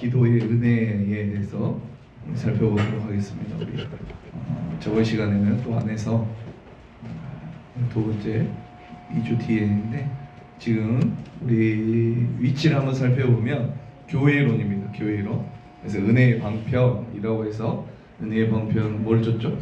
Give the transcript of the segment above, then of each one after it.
기도의 은혜에 대해서 살펴보도록 하겠습니다. 우리 저번 시간에는 또 안에서 두 번째 2주 뒤에인데 지금 우리 위치를 한번 살펴보면 교회론입니다. 교회론. 그래서 은혜의 방편이라고 해서 은혜의 방편 뭘 줬죠?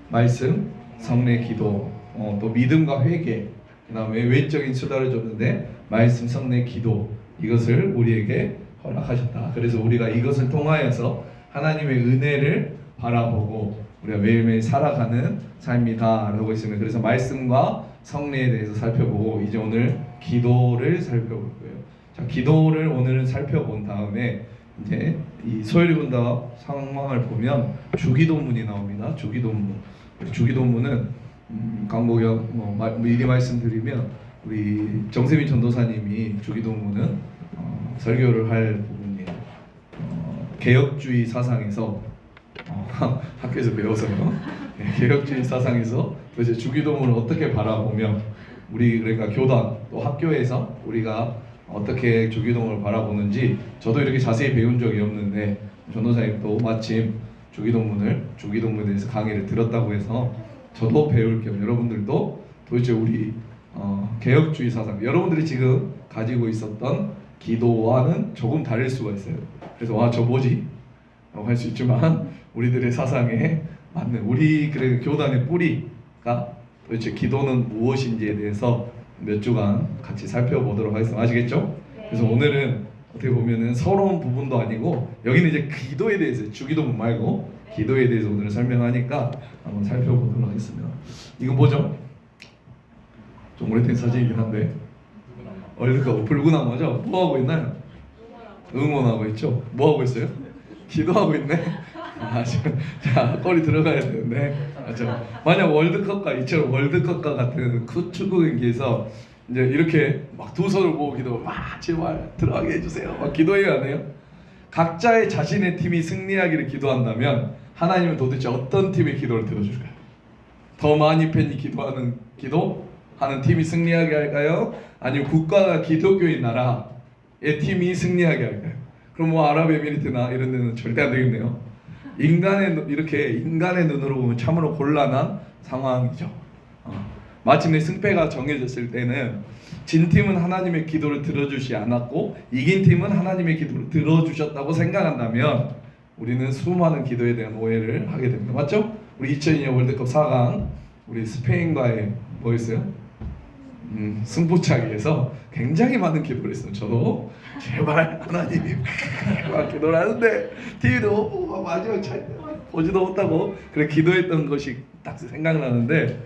말씀, 성례, 기도, 또 믿음과 회개, 그 다음에 외적인 수다를 줬는데 말씀, 성례, 기도 이것을 우리에게 허락하셨다. 그래서 우리가 이것을 통하여서 하나님의 은혜를 바라보고 우리가 매일매일 살아가는 삶이다 라고 했습니다. 그래서 말씀과 성례에 대해서 살펴보고 이제 오늘 기도를 살펴볼 거예요. 자, 기도를 오늘은 살펴본 다음에 이제 이 소요리군답 상황을 보면 주기도문이 나옵니다. 주기도문. 주기도문은 강복영 미리 말씀드리면 우리 정세민 전도사님이 주기도문은 설교를 할 부분이에요. 개혁주의 사상에서 학교에서 배워서요. 개혁주의 사상에서 도대체 주기도문을 어떻게 바라보며 우리 그러니까 교단 또 학교에서 우리가 어떻게 주기도문을 바라보는지 저도 이렇게 자세히 배운 적이 없는데 전도사님도 마침 주기도문에 대해서 강의를 들었다고 해서 저도 배울 겸 여러분들도 도대체 우리 개혁주의 사상 여러분들이 지금 가지고 있었던 기도와는 조금 다를 수가 있어요. 그래서 저 뭐지? 할 수 있지만 우리들의 사상에 맞는 우리 그래 교단의 뿌리가 도대체 기도는 무엇인지에 대해서 몇 주간 같이 살펴보도록 하겠습니다. 아시겠죠? 그래서 오늘은 어떻게 보면은 서러운 부분도 아니고 여기는 이제 기도에 대해서 주기도문 말고 기도에 대해서 오늘 설명하니까 한번 살펴보도록 하겠습니다. 이건 뭐죠? 좀 오래된 사진이긴 한데 월드컵 불구나무죠? 뭐 하고 있나요? 응원하고 있죠? 뭐 하고 있어요? 기도하고 있네. 자 골이 들어가야 되는데 만약 월드컵과 이처럼 월드컵과 같은 축구 경기에서 이제 이렇게 막 두 손을 모으고 기도 제발 들어가게 해주세요 막 기도해야 안 해요? 각자의 자신의 팀이 승리하기를 기도한다면 하나님은 도대체 어떤 팀의 기도를 들어줄까요? 더 많이 팬이 기도하는 팀이 승리하게 할까요? 아니면 국가가 기독교인 나라의 팀이 승리하게 할까요? 그럼 뭐 아랍에미리트나 이런 데는 절대 안 되겠네요. 인간의 눈으로 보면 참으로 곤란한 상황이죠. 마침내 승패가 정해졌을 때는 진 팀은 하나님의 기도를 들어주지 않았고 이긴 팀은 하나님의 기도를 들어주셨다고 생각한다면 우리는 수많은 기도에 대한 오해를 하게 됩니다. 맞죠? 우리 2002년 월드컵 4강 우리 스페인과의 뭐였어요? 승부차기에서 굉장히 많은 기도를 했어요. 저도 제발 하나님이 막 기도를 하는데 TV도 못 보고 마지막 잘 보지도 못하고 그래 기도했던 것이 딱 생각나는데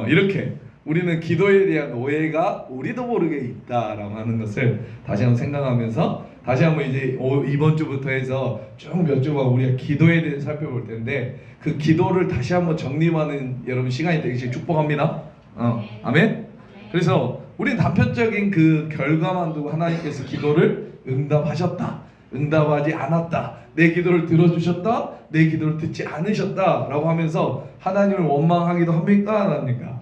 이렇게 우리는 기도에 대한 오해가 우리도 모르게 있다라고 하는 것을 다시 한번 생각하면서 다시 한번 이제 이번 주부터 해서 쭉 몇 주간 우리가 기도에 대해서 살펴볼 텐데 그 기도를 다시 한번 정립하는 여러분 시간이 되기를 축복합니다. 아멘. 그래서 우리는 단편적인 그 결과만 두고 하나님께서 기도를 응답하셨다, 응답하지 않았다, 내 기도를 들어주셨다, 내 기도를 듣지 않으셨다 라고 하면서 하나님을 원망하기도 합니까? 안 합니까?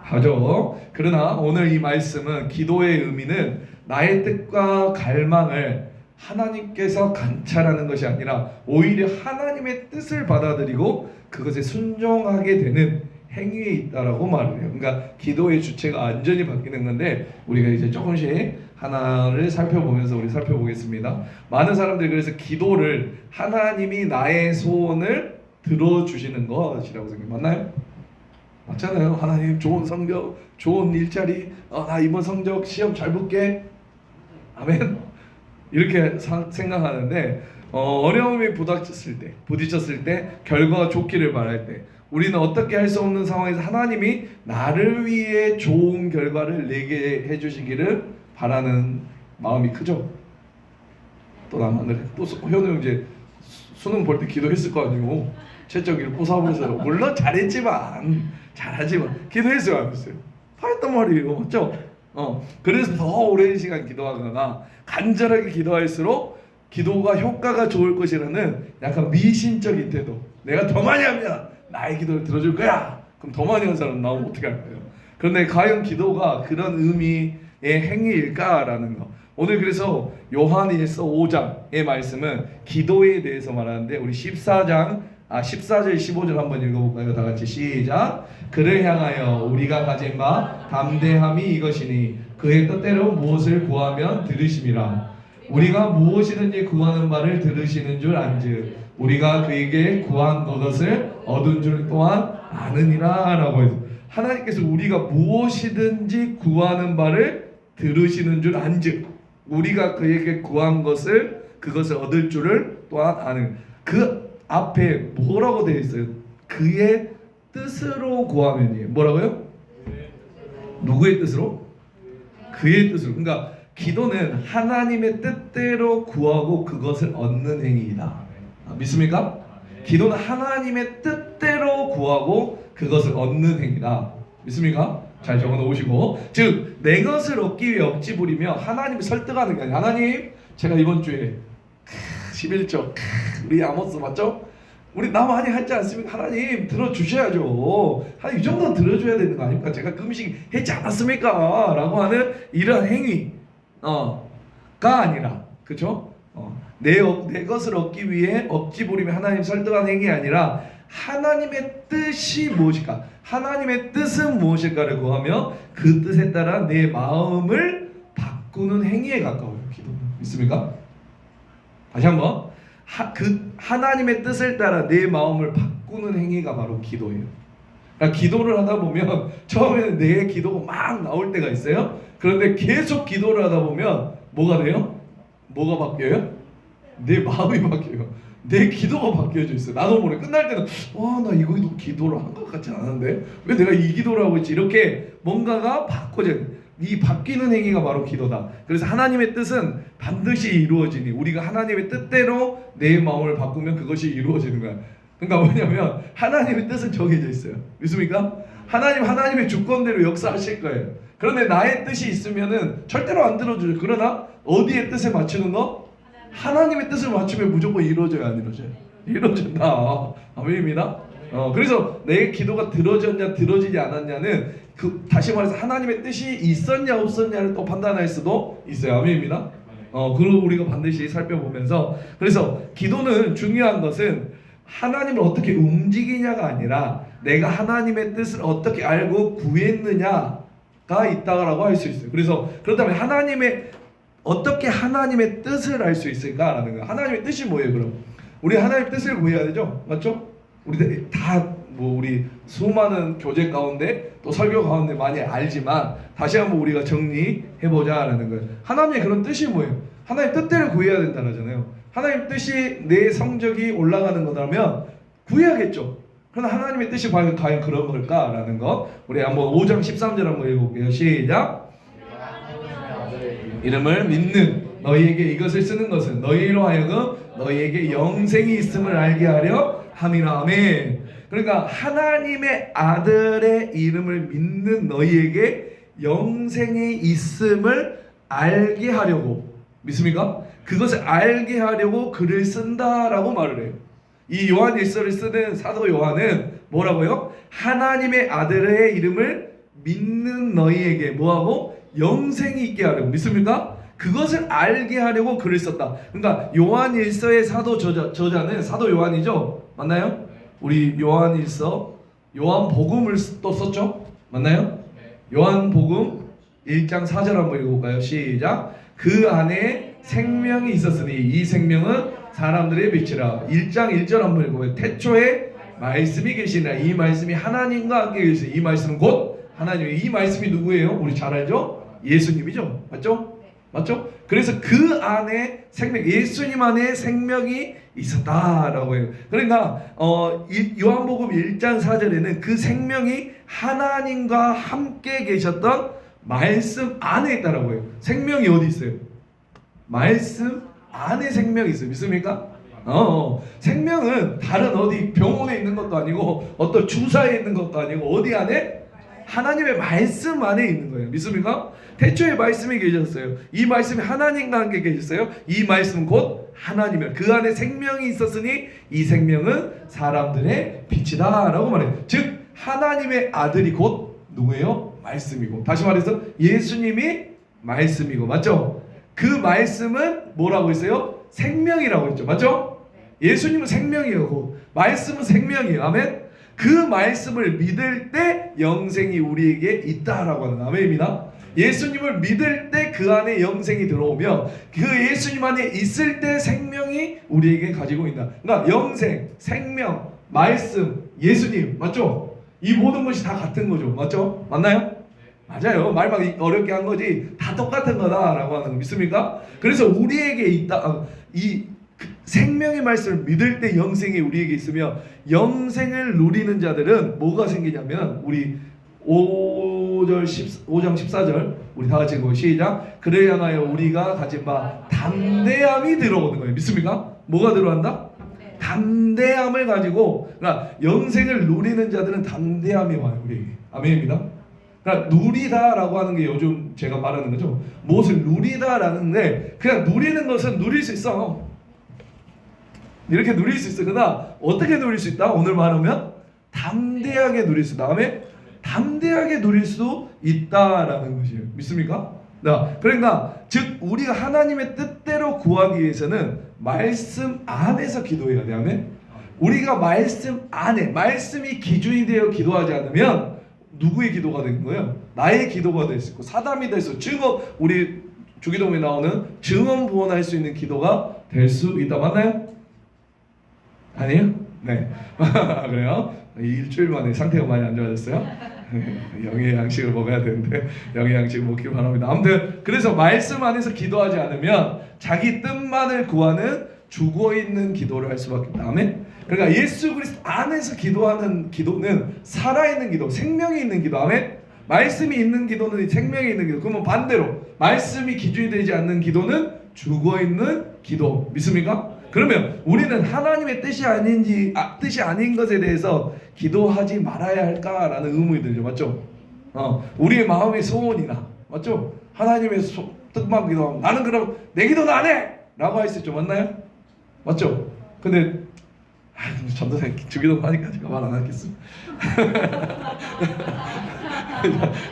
하죠. 그러나 오늘 이 말씀은 기도의 의미는 나의 뜻과 갈망을 하나님께서 관찰하는 것이 아니라 오히려 하나님의 뜻을 받아들이고 그것에 순종하게 되는 행위에 있다라고 말을 해요. 그러니까 기도의 주체가 완전히 바뀌는 건데 우리가 이제 조금씩 하나를 살펴보면서 우리 살펴보겠습니다. 많은 사람들이 그래서 기도를 하나님이 나의 소원을 들어주시는 것이라고 생각해요. 맞나요? 맞잖아요. 하나님 좋은 성적, 좋은 일자리, 나 이번 성적 시험 잘 볼게. 아멘. 이렇게 생각하는데 어려움이 부딪혔을 때 결과가 좋기를 바랄 때 우리는 어떻게 할 수 없는 상황에서 하나님이 나를 위해 좋은 결과를 내게 해주시기를 바라는 마음이 크죠. 또 나만 그래. 또 현우 형제 수능 볼 때 기도했을 거 아니고 채점기를 부숴보면서 물론 잘하지만 기도했어요 안 했어요? 다 했단 말이에요. 맞죠? 그래서 더 오랜 시간 기도하거나 간절하게 기도할수록 기도가 효과가 좋을 것이라는 약간 미신적인 태도. 내가 더 많이 하면 나의 기도를 들어줄 거야. 그럼 더 많이 한 사람 나오면 어떻게 할까요? 그런데 과연 기도가 그런 의미의 행위일까라는 거. 오늘 그래서 요한일서 5장의 말씀은 기도에 대해서 말하는데 우리 14절 15절 한번 읽어볼까요? 다 같이 시작. 그를 향하여 우리가 가진 바 담대함이 이것이니 그의 뜻대로 무엇을 구하면 들으심이라. 우리가 무엇이든지 구하는 바를 들으시는 줄 안즉 우리가 그에게 구한 것을 얻은 줄 또한 아느니라 라고 해서 하나님께서 우리가 무엇이든지 구하는 바를 들으시는 줄 안즉 우리가 그에게 구한 것을 그것을 얻을 줄을 또한 아는. 그 앞에 뭐라고 되어 있어요? 그의 뜻으로 구하면이에요. 뭐라고요? 누구의 뜻으로? 그의 뜻으로. 그러니까 기도는 하나님의 뜻대로 구하고 그것을 얻는 행위이다. 믿습니까? 기도는 하나님의 뜻대로 구하고 그것을 얻는 행위다. 믿습니까? 잘 적어 놓으시고, 즉 내 것을 얻기 위해 억지 부리며 하나님을 설득하는 게 아니라 하나님 제가 이번 주에 11조 우리 아모스 맞죠? 우리 나 많이 했지 않습니까? 하나님 들어주셔야죠. 하나님 이 정도는 들어줘야 되는 거 아닙니까? 제가 금식 했지 않았습니까? 라고 하는 이런 행위가 아니라, 그렇죠? 내 것을 얻기 위해 억지 부리며 하나님 설득하는 행위 아니라 하나님의 뜻이 무엇일까? 하나님의 뜻은 무엇일까를 구하며 그 뜻에 따라 내 마음을 바꾸는 행위에 가까워요. 기도는. 믿습니까? 다시 한번 하나님의 뜻을 따라 내 마음을 바꾸는 행위가 바로 기도예요. 그러니까 기도를 하다 보면 처음에는 내 기도가 막 나올 때가 있어요. 그런데 계속 기도를 하다 보면 뭐가 돼요? 뭐가 바뀌어요? 내 마음이 바뀌어요. 내 기도가 바뀌어져 있어요. 나도 모르게 끝날 때는 나 이거 기도를 한 것 같지 않은데 왜 내가 이 기도를 하고 있지? 이렇게 뭔가가 바꿔져요. 이 바뀌는 행위가 바로 기도다. 그래서 하나님의 뜻은 반드시 이루어지니 우리가 하나님의 뜻대로 내 마음을 바꾸면 그것이 이루어지는 거야. 그러니까 뭐냐면 하나님의 뜻은 정해져 있어요. 믿습니까? 하나님의 주권대로 역사하실 거예요. 그런데 나의 뜻이 있으면은 절대로 안 들어줘요. 그러나 어디에 뜻에 맞추는 거? 하나님의 뜻을 맞추면 무조건 이루어져요, 안 이루어져요? 이루어진다. 아멘입니다. 그래서 내 기도가 들어졌냐 들어지지 않았냐는 다시 말해서 하나님의 뜻이 있었냐 없었냐를 또 판단할 수도 있어요. 아멘입니다. 그걸 우리가 반드시 살펴보면서, 그래서 기도는 중요한 것은 하나님을 어떻게 움직이냐가 아니라 내가 하나님의 뜻을 어떻게 알고 구했느냐가 있다라고 할 수 있어요. 그래서 그렇다면 어떻게 하나님의 뜻을 알 수 있을까라는 거예요. 하나님의 뜻이 뭐예요? 그럼 우리 하나님의 뜻을 구해야 되죠, 맞죠? 우리 다 우리 수많은 교재 가운데 또 설교 가운데 많이 알지만 다시 한번 우리가 정리해보자라는 거예요. 하나님의 그런 뜻이 뭐예요? 하나님 뜻대로 구해야 된다는 거잖아요. 하나님 뜻이 내 성적이 올라가는 거라면 구해야겠죠. 그러나 하나님의 뜻이 과연 그런 걸까라는 거 우리 한번 5장 13절 한번 읽어볼게요. 시작. 이름을 믿는 너희에게 이것을 쓰는 것은 너희로 하여금 너희에게 영생이 있음을 알게 하려 함이라. 아멘. 그러니까 하나님의 아들의 이름을 믿는 너희에게 영생이 있음을 알게 하려고, 믿습니까? 그것을 알게 하려고 글을 쓴다라고 말을 해요. 이 요한일서를 쓰는 사도 요한은 뭐라고요? 하나님의 아들의 이름을 믿는 너희에게 뭐하고? 영생이 있게 하려고. 믿습니까? 그것을 알게 하려고 글을 썼다. 그러니까 요한일서의 사도 저자는 사도 요한이죠? 맞나요? 우리 요한일서, 요한복음을 또 썼죠? 맞나요? 요한복음 1장 4절 한번 읽어볼까요? 시작. 그 안에 생명이 있었으니 이 생명은 사람들의 빛이라. 1장 1절 한번 읽어봐요. 태초에 말씀이 계시나 이 말씀이 하나님과 함께 계시니 이 말씀은 곧 하나님의, 이 말씀이 누구예요? 우리 잘 알죠? 예수님이죠. 맞죠? 맞죠? 그래서 그 안에 생명, 예수님 안에 생명이 있었다라고 해요. 그러니까 요한복음 1장 4절에는 그 생명이 하나님과 함께 계셨던 말씀 안에 있다라고 해요. 생명이 어디 있어요? 말씀 안에 생명이 있어요. 믿습니까? 생명은 다른 어디 병원에 있는 것도 아니고 어떤 주사에 있는 것도 아니고 어디 안에? 하나님의 말씀 안에 있는 거예요. 믿습니까? 태초에 말씀이 계셨어요. 이 말씀이 하나님과 함께 계셨어요. 이 말씀은 곧 하나님이요. 그 안에 생명이 있었으니 이 생명은 사람들의 빛이다 라고 말해요. 즉 하나님의 아들이 곧 누구예요? 말씀이고, 다시 말해서 예수님이 말씀이고, 맞죠? 그 말씀은 뭐라고 했어요? 생명이라고 했죠. 맞죠? 예수님은 생명이에요. 말씀은 생명이에요. 아멘. 그 말씀을 믿을 때 영생이 우리에게 있다라고 하는 아멘입니다. 예수님을 믿을 때 그 안에 영생이 들어오며 그 예수님 안에 있을 때 생명이 우리에게 가지고 있다. 그러니까 영생, 생명, 말씀, 예수님 맞죠? 이 모든 것이 다 같은 거죠. 맞죠? 맞나요? 맞아요. 말만 어렵게 한 거지 다 똑같은 거다라고 하는 거 믿습니까? 그래서 우리에게 있다. 이 생명의 말씀을 믿을 때 영생이 우리에게 있으며 영생을 누리는 자들은 뭐가 생기냐면 우리 5장 14절 우리 다 같이 읽고 시작. 그를 향하여 우리가 가진 바 담대함이 들어오는 거예요. 믿습니까? 뭐가 들어간다? 담대함을 가지고 그러니까 영생을 누리는 자들은 담대함이 와요. 우리에게. 아멘입니다. 그러니까 누리다라고 하는 게 요즘 제가 말하는 거죠. 무엇을 누리다라는데 그냥 누리는 것은 누릴 수 있어. 이렇게 누릴 수 있어. 그러나 어떻게 누릴 수 있다? 오늘 말하면 담대하게 누릴 수 있다. 다음에 담대하게 누릴 수 있다라는 것이에요. 믿습니까? 그러니까 즉 우리가 하나님의 뜻대로 구하기 위해서는 말씀 안에서 기도해야 돼. 아멘. 우리가 말씀 안에 말씀이 기준이 되어 기도하지 않으면 누구의 기도가 된 거예요? 나의 기도가 될 수 있고 사담이 될 수 있고 증언 우리 주기도문에 나오는 증언 부원할 수 있는 기도가 될 수 있다. 맞나요? 아니에요? 네. 그래요? 일주일 만에 상태가 많이 안 좋아졌어요? 영의 양식을 먹어야 되는데 영의 양식을 먹기 바랍니다. 아무튼 그래서 말씀 안에서 기도하지 않으면 자기 뜻만을 구하는 죽어있는 기도를 할 수밖에 없다. 아멘. 그러니까 예수 그리스도 안에서 기도하는 기도는 살아있는 기도, 생명이 있는 기도. 아멘. 말씀이 있는 기도는 생명이 있는 기도. 그러면 반대로 말씀이 기준이 되지 않는 기도는 죽어있는 기도. 믿습니까? 그러면 우리는 하나님의 뜻이 아닌 것에 대해서 기도하지 말아야 할까라는 의문이 들죠. 맞죠? 우리의 마음의 소원이나 맞죠? 하나님의 뜻만 기도하면 나는 그럼 내 기도는 안 해! 라고 할 수 있죠. 맞나요? 맞죠? 근데 전도사 주기도 하니까 제가 말 안 하겠습니다.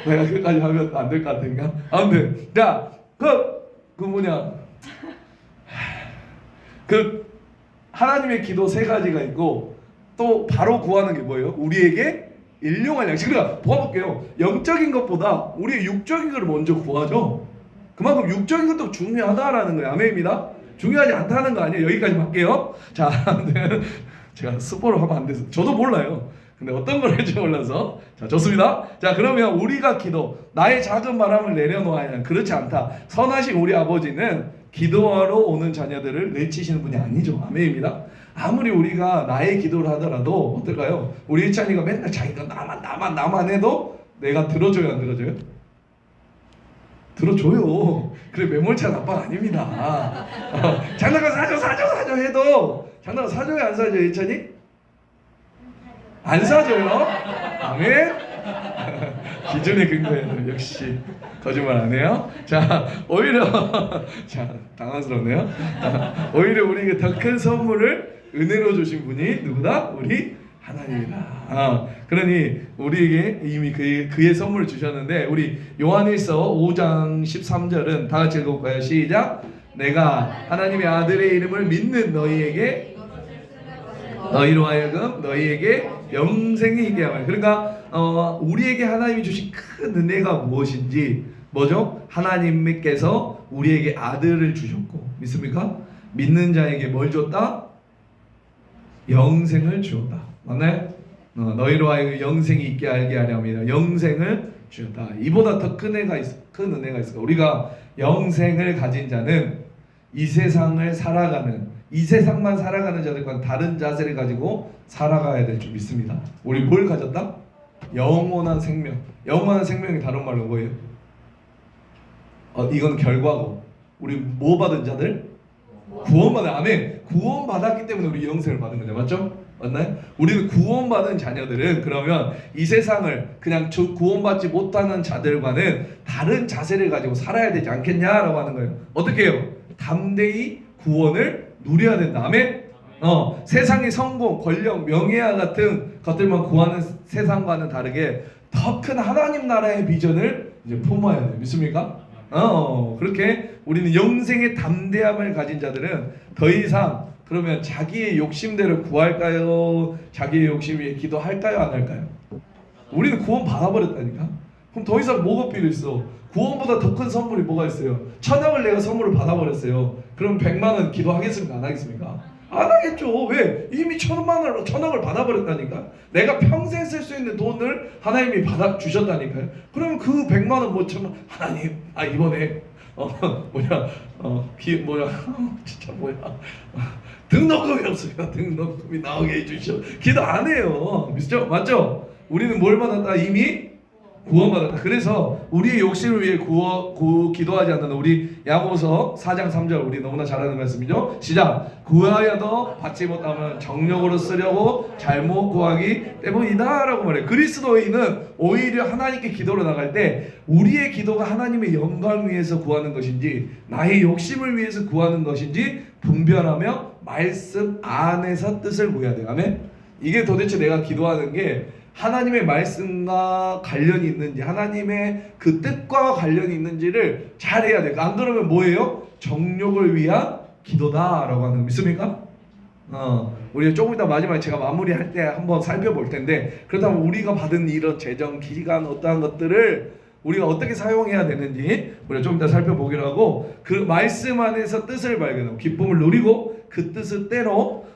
내가 끝까지 하면 안 될 것 같으니까. 아무튼 자, 그 뭐냐 그 하나님의 기도 세 가지가 있고 또 바로 구하는 게 뭐예요? 우리에게 일용할 양식. 그러니까 보아볼게요. 영적인 것보다 우리의 육적인 것을 먼저 구하죠. 그만큼 육적인 것도 중요하다라는 거예요. 아멘입니다. 중요하지 않다는 거 아니에요. 여기까지 할게요. 자, 제가 스포를 하면 안 돼서 저도 몰라요. 근데 어떤 걸 할지 몰라서. 자, 좋습니다. 자, 그러면 우리가 기도 나의 작은 바람을 내려놓아야 그렇지 않다. 선하신 우리 아버지는 기도하러 오는 자녀들을 내치시는 분이 아니죠. 아멘입니다. 아무리 우리가 나의 기도를 하더라도 어떨까요? 우리 일찬이가 맨날 자기가 나만 해도 내가 들어줘요, 안 들어줘요? 들어줘요. 그래 매몰찬 아빠가 아닙니다. 장난감 사줘 해도 장난감 사줘요, 안 사줘요, 일찬이? 안 사줘요? 아멘. 기준에 근거해서 역시 거짓말 안 해요. 자, 오히려 자 당황스럽네요. 오히려 우리에게 더 큰 선물을 은혜로 주신 분이 누구다? 우리 하나님이다. 그러니 우리에게 이미 그의 선물을 주셨는데 우리 요한일서 5장 13절은 다 같이 읽어볼까요? 시작. 내가 하나님의 아들의 이름을 믿는 너희에게 너희로 하여금 너희에게 영생이 있게 하며. 그러니까 우리에게 하나님이 주신 큰 은혜가 무엇인지 뭐죠? 하나님께서 우리에게 아들을 주셨고 믿습니까? 믿는 자에게 뭘 줬다? 영생을 주었다. 맞나요? 너희로 하여금 영생이 있게 알게 하려 합니다. 영생을 주었다. 이보다 더 큰 은혜가 있을까? 우리가 영생을 가진 자는 이 세상을 살아가는 이 세상만 살아가는 자들과 다른 자세를 가지고 살아가야 될 줄 믿습니다. 우리 뭘 가졌다? 영원한 생명. 영원한 생명이 다른 말로 뭐예요? 이건 결과고 우리 뭐 받은 자들? 구원받은. 아멘. 구원받았기 때문에 우리 영생을 받은 거죠. 맞죠? 맞나요? 우리는 구원받은 자녀들은 그러면 이 세상을 그냥 구원받지 못하는 자들과는 다른 자세를 가지고 살아야 되지 않겠냐라고 하는 거예요. 어떻게 해요? 담대히 구원을 누려야 된다. 아멘. 세상의 성공, 권력, 명예와 같은 것들만 구하는 세상과는 다르게 더 큰 하나님 나라의 비전을 이제 품어야 돼요. 믿습니까? 그렇게 우리는 영생의 담대함을 가진 자들은 더 이상 그러면 자기의 욕심대로 구할까요? 자기의 욕심 위에 기도할까요? 안 할까요? 우리는 구원 받아버렸다니까. 그럼 더 이상 뭐가 필요 있어? 구원보다 더 큰 선물이 뭐가 있어요? 천억을 내가 선물을 받아버렸어요. 그럼 100만 원 기도하겠습니까? 안 하겠습니까? 안 하겠죠. 왜? 이미 천억을 받아버렸다니까. 내가 평생 쓸 수 있는 돈을 하나님이 받아 주셨다니까요. 그러면 그 100만 원 뭐 참 하나님 이번에 진짜 등록금이 없으면 등록금이 나오게 해주시오. 기도 안 해요. 맞죠? 우리는 뭘 받았다? 이미 구원받았다. 그래서 우리의 욕심을 위해 기도하지 않는 우리 야고보서 4장 3절 우리 너무나 잘 아는 말씀이죠. 시작. 구하여도 받지 못하면 정욕으로 쓰려고 잘못 구하기 때문이다 라고 말해요. 그리스도인은 오히려 하나님께 기도로 나갈 때 우리의 기도가 하나님의 영광을 위해서 구하는 것인지 나의 욕심을 위해서 구하는 것인지 분별하며 말씀 안에서 뜻을 구해야 돼요. 아멘. 이게 도대체 내가 기도하는 게 하나님의 말씀과 관련이 있는지 하나님의 그 뜻과 관련이 있는지를 잘 해야 돼요. 안 그러면 뭐예요? 정욕을 위한 기도다라고 하는 거 믿습니까? 우리가 조금 이따 마지막에 제가 마무리할 때 한번 살펴볼 텐데, 그렇다면 우리가 받은 이런 재정 기간 어떠한 것들을 우리가 어떻게 사용해야 되는지 우리가 좀 이따 살펴보기로 하고, 그 말씀 안에서 뜻을 발견하고 기쁨을 누리고 그 뜻을 때로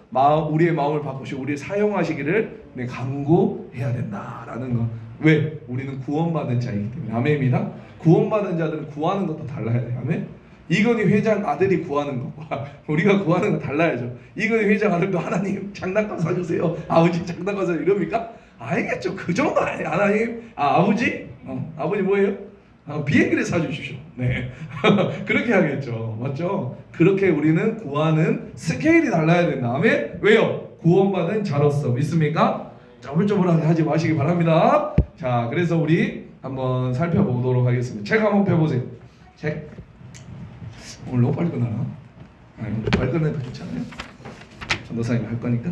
우리의 마음을 바꾸시고 우리를 사용하시기를 간구해야 된다라는 거. 왜? 우리는 구원받은 자이기 때문에. 아멘입니다. 구원받은 자들은 구하는 것도 달라야 돼요. 아멘. 이건희 회장 아들이 구하는 것과 우리가 구하는 거 달라야죠. 이건희 회장 아들도 하나님 장난감 사주세요, 아버지 장난감 사주세요 이럽니까? 알겠죠. 그 정도 아니에요. 하나님 아버지? 아버지 뭐예요? 비행기를 사주십시오. 네. 그렇게 하겠죠. 맞죠? 그렇게 우리는 구하는 스케일이 달라야 된다. 아멘? 왜요? 구원받은 자로서. 믿습니까? 쪼물쪼물하게 하지 마시기 바랍니다. 자, 그래서 우리 한번 살펴보도록 하겠습니다. 책 한번 펴보세요. 책. 오늘 너무 빨리 끝나나? 빨리 끝내도 괜찮아요. 전도사님이 할 거니까.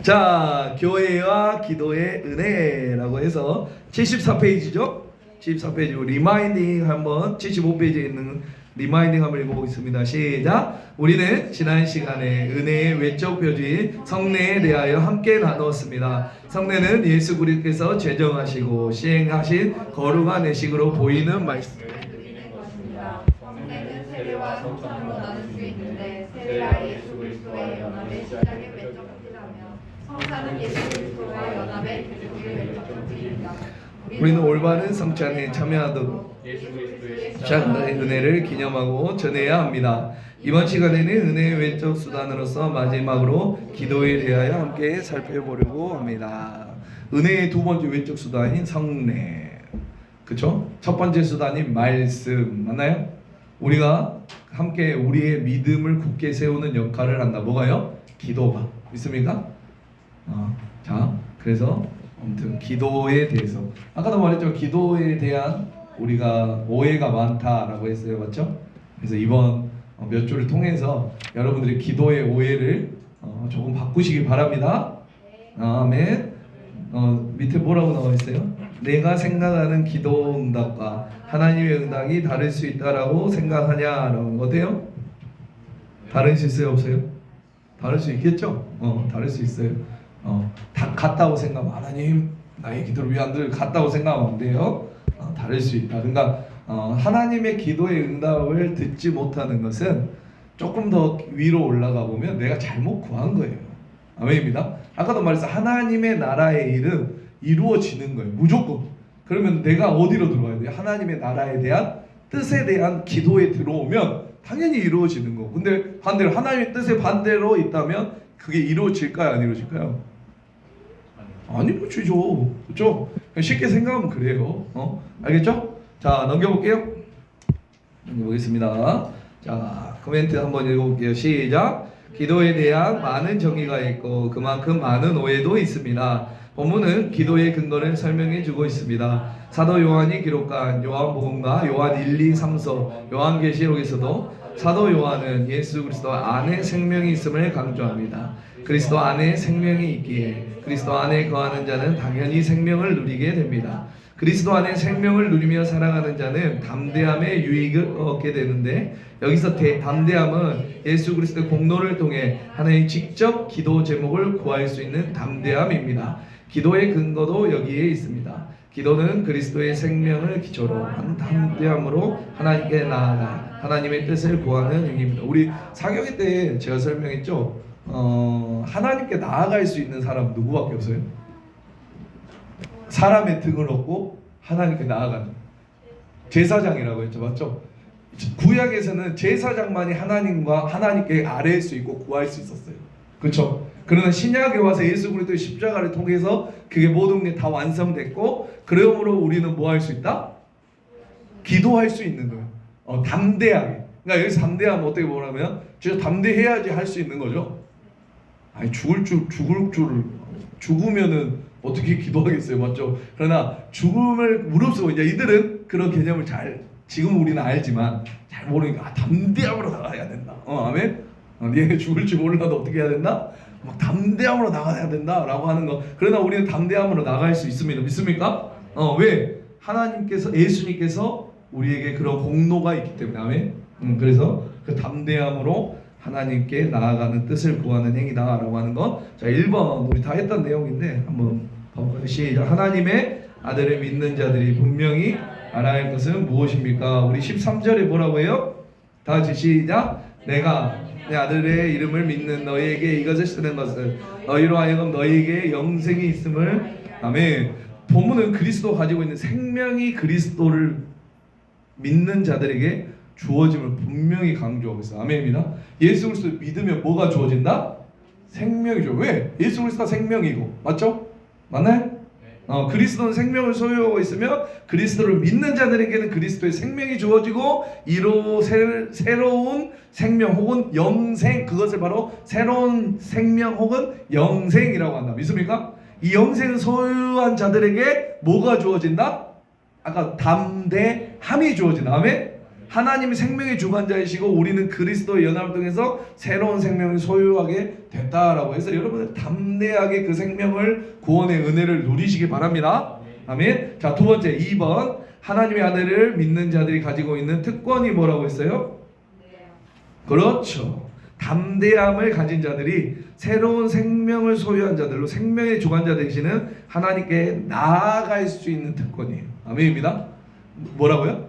자, 교회와 기도의 은혜라고 해서 74페이지죠. 74페이지 리마인딩 한번 75페이지에 있는 리마인딩 한번 읽어보겠습니다. 시작. 우리는 지난 시간에 은혜의 외적 표주인 성례에 대하여 함께 나누었습니다. 성례는 예수 그리스도께서 제정하시고 시행하신 거룩한 예식으로 보이는 말씀. 성례는 세례와 성찬으로 나눌 수 있는데 세례와 예수 그리스도의 연합의 시작의 외적 표주라며 성찬은 예수 그리스도와 연합의 교주의 외적 표주입니다. 우리는 올바른 성찬에 참여하도록 시작의 은혜를 기념하고 전해야 합니다. 이번 시간에는 은혜의 외적 수단으로서 마지막으로 기도에 대하여 함께 살펴보려고 합니다. 은혜의 두 번째 외적 수단인 성례, 그렇죠? 첫 번째 수단인 말씀, 맞나요? 우리가 함께 우리의 믿음을 굳게 세우는 역할을 한다. 뭐가요? 기도가. 믿습니까? 자, 그래서 아무튼 기도에 대해서 아까도 말했죠. 기도에 대한 우리가 오해가 많다라고 했어요. 맞죠? 그래서 이번 몇 주를 통해서 여러분들이 기도의 오해를 조금 바꾸시기 바랍니다. 아멘. 밑에 뭐라고 나와 있어요? 내가 생각하는 기도 응답과 하나님의 응답이 다를 수 있다라고 생각하냐라는 거 어때요? 다를 수 있어요? 없어요? 다를 수 있겠죠? 다를 수 있어요. 다 같다고 생각하면 하나님 나의 기도를 왜 안 들어요? 같다고 생각하면 안 돼요. 다를 수 있다. 그러니까 하나님의 기도의 응답을 듣지 못하는 것은 조금 더 위로 올라가 보면 내가 잘못 구한 거예요. 아멘입니다. 아까도 말했어요. 하나님의 나라의 일은 이루어지는 거예요. 무조건. 그러면 내가 어디로 들어와야 돼요? 하나님의 나라에 대한 뜻에 대한 기도에 들어오면 당연히 이루어지는 거고. 근데 반대로 하나님의 뜻에 반대로 있다면 그게 이루어질까요? 안 이루어질까요? 안 이루어지죠. 그렇죠? 쉽게 생각하면 그래요. 알겠죠? 자, 넘겨볼게요. 넘겨보겠습니다. 자, 코멘트 한번 읽어볼게요. 시작. 기도에 대한 많은 정의가 있고 그만큼 많은 오해도 있습니다. 본문은 기도의 근거를 설명해 주고 있습니다. 사도 요한이 기록한 요한복음과 요한 1, 2, 3서 요한계시록에서도 사도 요한은 예수 그리스도 안에 생명이 있음을 강조합니다. 그리스도 안에 생명이 있기에 그리스도 안에 거하는 자는 당연히 생명을 누리게 됩니다. 그리스도 안에 생명을 누리며 살아가는 자는 담대함의 유익을 얻게 되는데, 여기서 담대함은 예수 그리스도의 공로를 통해 하나님 직접 기도 제목을 구할 수 있는 담대함입니다. 기도의 근거도 여기에 있습니다. 기도는 그리스도의 생명을 기초로 한 담대함으로 하나님께 나아가 하나님의 뜻을 구하는 행위입니다. 우리 사경회 때 제가 설명했죠. 하나님께 나아갈 수 있는 사람 누구밖에 없어요? 사람의 등을 얻고 하나님께 나아가는 제사장이라고 했죠, 맞죠? 구약에서는 제사장만이 하나님께 아뢰일 수 있고 구할 수 있었어요, 그렇죠? 그러나 신약에 와서 예수 그리스도의 십자가를 통해서 그게 모든 게 다 완성됐고, 그러므로 우리는 뭐 할 수 있다? 기도할 수 있는 거예요. 담대하게. 그러니까 여기서 담대하면 어떻게 보냐면 진짜 담대해야지 할 수 있는 거죠. 아니 죽으면은 어떻게 기도하겠어요, 맞죠? 그러나 죽음을 무릅쓰고, 이제 이들은 그런 개념을 지금 우리는 알지만 잘 모르니까 담대함으로 나가야 된다. 아멘. 니네 죽을지 몰라도 어떻게 해야 된다? 막 담대함으로 나가야 된다라고 하는 거. 그러나 우리는 담대함으로 나갈 수 있습니다. 믿습니까? 왜? 하나님께서, 예수님께서 우리에게 그런 공로가 있기 때문에. 아멘. 그래서 그 담대함으로 하나님께 나아가는 뜻을 구하는 행위다라고 하는 것. 자, 1번 우리 다 했던 내용인데 한번 봐볼까요? 시작. 하나님의 아들을 믿는 자들이 분명히 알아야 할 것은 무엇입니까? 우리 13절에 뭐라고 해요? 다 같이 시작. 내가 내 아들의 이름을 믿는 너희에게 이것을 쓰는 것은 너희로 하여금 너희에게 영생이 있음을. 아멘. 본문은 그리스도 가지고 있는 생명이 그리스도를 믿는 자들에게 주어짐을 분명히 강조하고 있어요. 아멘입니다. 예수 그리스도 믿으면 뭐가 주어진다? 생명이죠. 왜? 예수 그리스도가 생명이고, 맞죠? 맞나요? 그리스도는 생명을 소유하고 있으며 그리스도를 믿는 자들에게는 그리스도의 생명이 주어지고, 이로 새로운 생명 혹은 영생, 그것을 바로 새로운 생명 혹은 영생이라고 한다. 믿습니까? 이 영생을 소유한 자들에게 뭐가 주어진다? 아까 담대함이 주어진다. 아멘? 하나님이 생명의 주관자이시고 우리는 그리스도의 연합을 통해서 새로운 생명을 소유하게 됐다라고 해서 여러분은 담대하게 그 생명을, 구원의 은혜를 누리시기 바랍니다. 아멘. 자, 두 번째 2번 하나님의 아들을 믿는 자들이 가지고 있는 특권이 뭐라고 했어요? 그렇죠. 담대함을 가진 자들이 새로운 생명을 소유한 자들로 생명의 주관자 되시는 하나님께 나아갈 수 있는 특권이에요. 아멘입니다. 뭐라고요?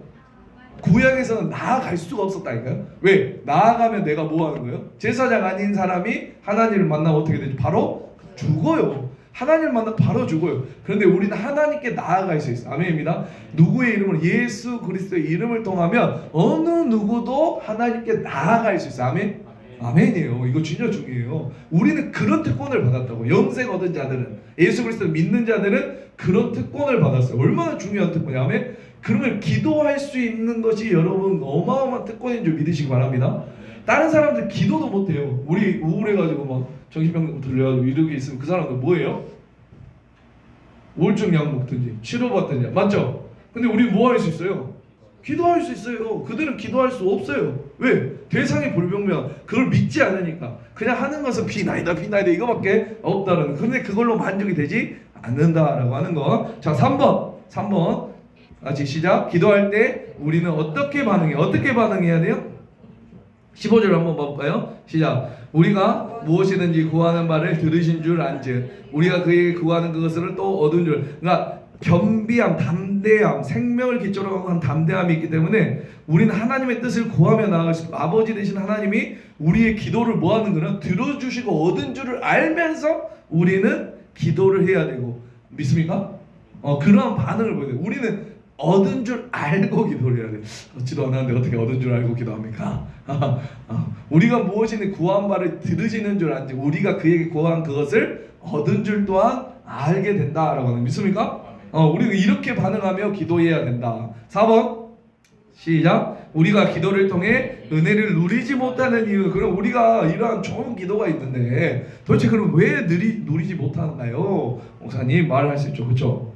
구약에서는 나아갈 수가 없었다니까요. 왜? 나아가면 내가 뭐 하는 거예요? 제사장 아닌 사람이 하나님을 만나면 어떻게 되죠? 바로 죽어요. 하나님을 만나면 바로 죽어요. 그런데 우리는 하나님께 나아갈 수 있어요. 아멘입니다. 누구의 이름을, 예수 그리스도의 이름을 통하면 어느 누구도 하나님께 나아갈 수 있어요. 아멘? 아멘이에요. 이거 진짜 중요해요. 우리는 그런 특권을 받았다고. 영생 얻은 자들은, 예수 그리스도를 믿는 자들은 그런 특권을 받았어요. 얼마나 중요한 특권이냐면, 그러면 기도할 수 있는 것이 여러분 어마어마한 특권인 줄 믿으시기 바랍니다. 다른 사람들 기도도 못해요. 우리 우울해가지고 막 정신병 들려가지고 이런 게 있으면 그 사람들 뭐예요? 우울증 약 먹든지 치료받든지, 맞죠? 근데 우리 뭐 할 수 있어요? 기도할 수 있어요. 그들은 기도할 수 없어요. 왜? 대상이 불분명. 그걸 믿지 않으니까. 그냥 하는 것은 비나이다 이거밖에 없다라는. 근데 그걸로 만족이 되지 않는다라고 하는 거. 자, 3번 같이 시작. 기도할 때 우리는 어떻게 반응해야 돼요? 15절 한번 봐볼까요? 시작. 우리가 무엇이든지 구하는 바를 들으신 줄 안즉 우리가 그에게 구하는 그것을 또 얻은 줄. 그러니까 겸비함, 담대함, 생명을 기초로 한 담대함이 있기 때문에 우리는 하나님의 뜻을 구하며 나아갈 수 있고, 아버지 되신 하나님이 우리의 기도를 뭐하는 거는 들어주시고 얻은 줄을 알면서 우리는 기도를 해야 되고. 믿습니까? 그러한 반응을 보여야 돼요. 우리는 얻은 줄 알고 기도를 해야 돼요. 얻지도 않았는데 어떻게 얻은 줄 알고 기도합니까? 우리가 무엇이든 구한 바를 들으시는 줄 알지, 우리가 그에게 구한 그것을 얻은 줄 또한 알게 된다라고 하는. 믿습니까? 우리가 이렇게 반응하며 기도해야 된다. 4번 시작. 우리가 기도를 통해 은혜를 누리지 못하는 이유. 그럼 우리가 이러한 좋은 기도가 있는데 도대체 그럼 왜 누리지 못하나요? 목사님 말할 수 있죠, 그렇죠?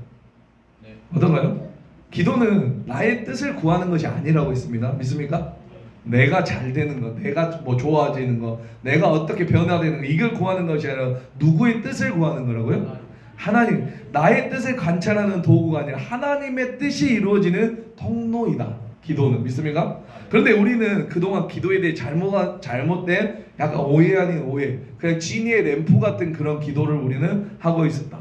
네. 어떤가요? 기도는 나의 뜻을 구하는 것이 아니라고 했습니다. 믿습니까? 내가 잘 되는 것, 내가 뭐 좋아지는 것, 내가 어떻게 변화되는 것, 이걸 구하는 것이 아니라 누구의 뜻을 구하는 거라고요? 하나님, 나의 뜻을 관찰하는 도구가 아니라 하나님의 뜻이 이루어지는 통로이다. 기도는 믿습니까? 그런데 우리는 그동안 기도에 대해 잘못된 약간 오해 아닌 오해, 그냥 지니의 램프 같은 그런 기도를 우리는 하고 있었다.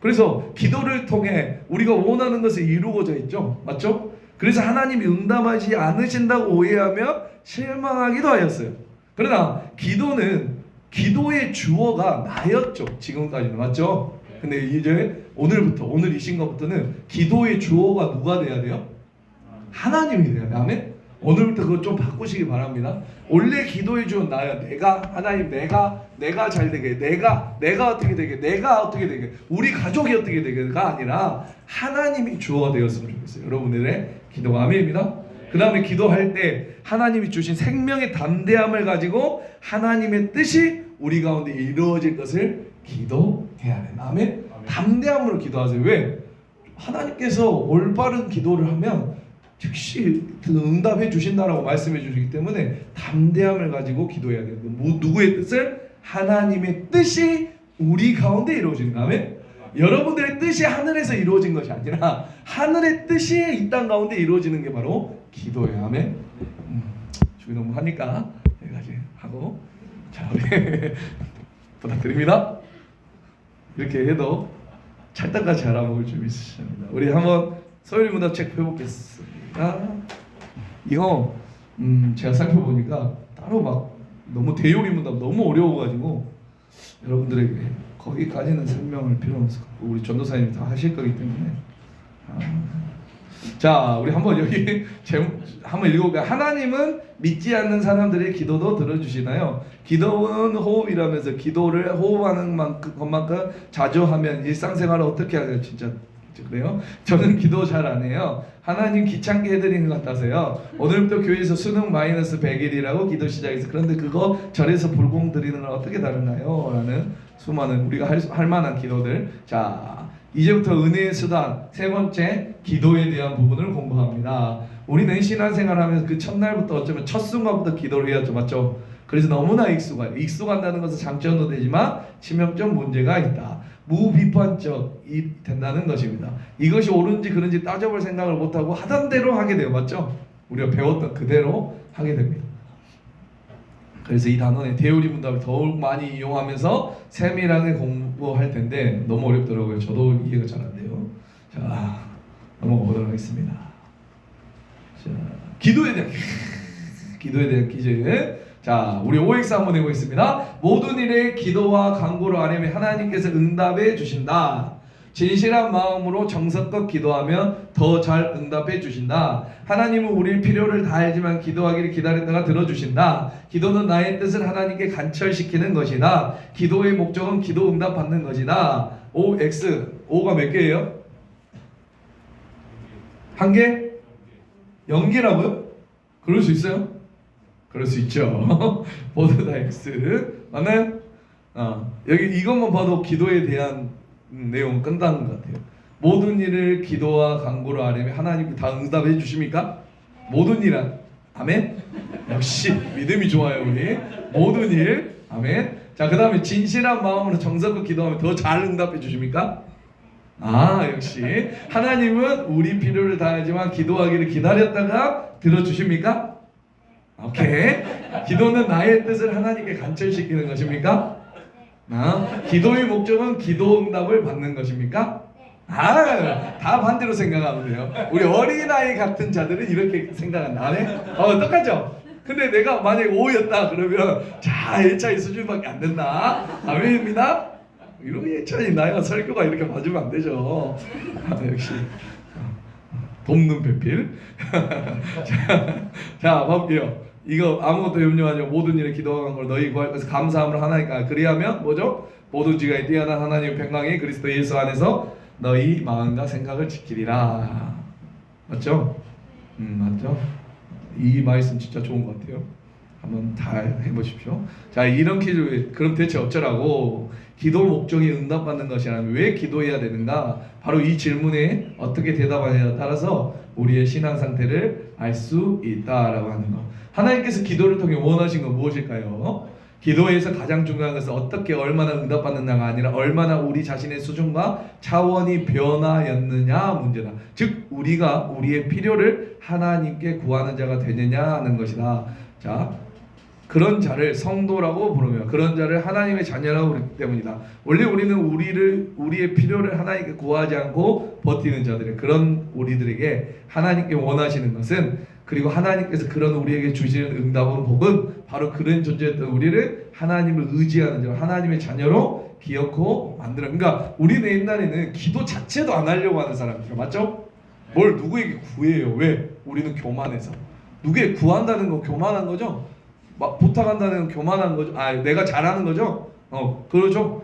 그래서 기도를 통해 우리가 원하는 것을 이루고자 했죠. 맞죠? 그래서 하나님이 응답하지 않으신다고 오해하며 실망하기도 하였어요. 그러나 기도는 기도의 주어가 나였죠. 지금까지는. 맞죠? 근데 이제 오늘 이 순간부터는 기도의 주어가 누가 돼야 돼요? 하나님이 돼야 돼요. 아멘? 오늘부터 그거 좀 바꾸시기 바랍니다. 원래 기도의 주어는 나야. 하나님 내가 잘 되게, 내가 어떻게 되게, 내가 어떻게 되게, 우리 가족이 어떻게 되게가 아니라 하나님이 주어가 되었으면 좋겠어요. 여러분들의 기도가 아멘입니다. 그 다음에 기도할 때 하나님이 주신 생명의 담대함을 가지고 하나님의 뜻이 우리 가운데 이루어질 것을 기도해야 돼요. 아멘? 담대함으로 기도하세요. 왜? 하나님께서 올바른 기도를 하면 즉시 응답해 주신다라고 말씀해 주시기 때문에 담대함을 가지고 기도해야 돼요. 누구의 뜻을? 하나님의 뜻이 우리 가운데 이루어진다. 아멘? 여러분들의 뜻이 하늘에서 이루어진 것이 아니라 하늘의 뜻이 이 땅 가운데 이루어지는 게 바로 기도예요. 아멘? 주기 너무 하니까 여기까지 하고 자 우리 부탁드립니다. 이렇게 해도 찰떡같이 알아먹을 줄 있으십니다. 우리 한번 서울의 문답 체크 해보겠습니다. 이거 제가 살펴보니까 따로 막 너무 대요리 문답 너무 어려워가지고 여러분들에게 거기까지는 설명할 필요는 없을 것 같고 우리 전도사님이 다 하실 거기 때문에 자 우리 한번 여기 제목 한번 읽어볼까요? 하나님은 믿지 않는 사람들의 기도도 들어주시나요? 기도는 호흡이라면서 기도를 호흡하는 것만큼 자주 하면 일상생활을 어떻게 하세요? 진짜 그래요? 저는 기도 잘 안 해요. 하나님 귀찮게 해드리는 것 같아서요. 오늘부터 교회에서 수능 마이너스 100일이라고 기도 시작해서 그런데 그거 절에서 불공 드리는 건 어떻게 다르나요? 라는 수많은 우리가 할 만한 기도들. 자 이제부터 은혜의 수단 세 번째 기도에 대한 부분을 공부합니다. 우리는 신앙생활하면서 그 첫날부터 어쩌면 첫 순간부터 기도를 해야죠. 맞죠? 그래서 너무나 익숙한다는 것은 장점도 되지만 치명적 문제가 있다. 무비판적이 된다는 것입니다. 이것이 옳은지 그른지 따져볼 생각을 못하고 하던 대로 하게 돼요. 맞죠? 우리가 배웠던 그대로 하게 됩니다. 그래서 이 단원의 대요리 문답을 더욱 많이 이용하면서 세밀하게 공부할 텐데 너무 어렵더라고요. 저도 이해가 잘 안 돼요. 자 넘어가 보도록 하겠습니다. 자 기도에 대한 퀴즈. 자, 우리 OX 한번 해보겠습니다. 모든 일에 기도와 간구로 아뢰면 하나님께서 응답해 주신다. 진실한 마음으로 정성껏 기도하면 더 잘 응답해 주신다. 하나님은 우리의 필요를 다 알지만 기도하기를 기다렸다가 들어주신다. 기도는 나의 뜻을 하나님께 관철시키는 것이다. 기도의 목적은 기도 응답 받는 것이다. OX, O가 몇 개예요? 한 개? 0개라고요? 그럴 수 있어요? 그럴 수 있죠. 모두 다 X 맞나요? 여기 이것만 봐도 기도에 대한 내용 끝나는 것 같아요. 모든 일을 기도와 간구로 아뢰면 하나님께 다 응답해 주십니까? 모든 일 아멘. 역시 믿음이 좋아요 우리. 모든 일 아멘. 자 그 다음에 진실한 마음으로 정성껏 기도하면 더 잘 응답해 주십니까? 역시 하나님은 우리 필요를 다하지만 기도하기를 기다렸다가 들어주십니까? 오케이. 기도는 나의 뜻을 하나님께 관철시키는 것입니까? 기도의 목적은 기도 응답을 받는 것입니까? 다 반대로 생각하면 돼요. 우리 어린아이 같은 자들은 이렇게 생각한다. 똑같죠? 근데 내가 만약에 5였다 그러면 자 1차의 수준밖에 안 된다. 아멘입니다. 이런 1차의 나이가 설교가 이렇게 봐주면 안 되죠. 역시 돕는 배필. 자 볼게요. 이거 아무것도 염려하지 마. 모든 일에 기도한 걸 너희 구할 것을 감사함으로 하나님께 그리하면 뭐죠? 모든 지각에 뛰어난 하나님의 평강이 그리스도 예수 안에서 너희 마음과 생각을 지키리라. 맞죠? 맞죠? 이 말씀 진짜 좋은 것 같아요. 한번 다 해보십시오. 자 이런 퀴즈 그럼 대체 어쩌라고? 기도 목적이 응답받는 것이라면 왜 기도해야 되는가? 바로 이 질문에 어떻게 대답하느냐에 따라서 우리의 신앙 상태를 알 수 있다라고 하는 것. 하나님께서 기도를 통해 원하신 건 무엇일까요? 기도에서 가장 중요한 것은 어떻게 얼마나 응답받는다가 아니라 얼마나 우리 자신의 수준과 차원이 변화였느냐 문제다. 즉 우리가 우리의 필요를 하나님께 구하는 자가 되느냐 하는 것이다. 자, 그런 자를 성도라고 부르며 그런 자를 하나님의 자녀라고 부르기 때문이다. 원래 우리는 우리의 필요를 하나님께 구하지 않고 버티는 자들의 그런 우리들에게 하나님께 원하시는 것은, 그리고 하나님께서 그런 우리에게 주시는 응답은 복은 바로 그런 존재였던 우리를 하나님을 의지하는 자, 하나님의 자녀로 기억하고 만들어. 그러니까 우리는 옛날에는 기도 자체도 안 하려고 하는 사람이죠. 맞죠? 뭘 누구에게 구해요? 왜? 우리는 교만해서. 누구에게 구한다는 건 교만한 거죠. 막 부탁한다는 건 교만한 거죠. 내가 잘하는 거죠. 그렇죠.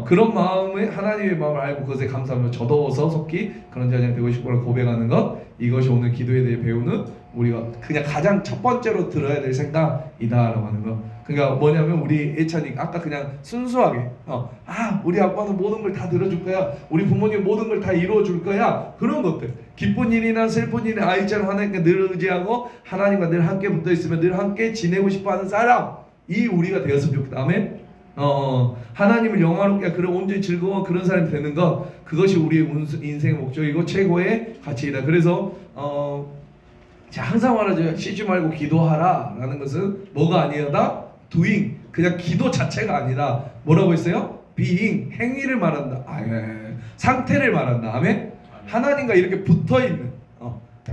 그런 마음에 하나님의 마음을 알고 그것에 감사하며 저도 속히 그런 자녀가 되고 싶구나 고백하는 것, 이것이 오늘 기도에 대해 배우는 우리가 그냥 가장 첫 번째로 들어야 될 생각이다라고 하는 거. 그러니까 뭐냐면 우리 예찬이 아까 그냥 순수하게 우리 아빠는 모든 걸 다 들어줄 거야, 우리 부모님 모든 걸 다 이루어줄 거야, 그런 것들, 기쁜 일이나 슬픈 일이나 아이처럼 하나님께 늘 의지하고 하나님과 늘 함께 붙어 있으면 늘 함께 지내고 싶어하는 사람이 우리가 되었으면 좋겠다. 아멘. 하나님을 영화롭게 그런 온전히 즐거운 그런 사람이 되는 것, 그것이 우리의 인생의 목적이고 최고의 가치이다. 그래서 항상 말하죠. 쉬지 말고 기도하라 라는 것은 뭐가 아니다? doing, 그냥 기도 자체가 아니라 뭐라고 했어요? being, 행위를 말한다. 상태를 말한다. 아멘. 하나님과 이렇게 붙어있는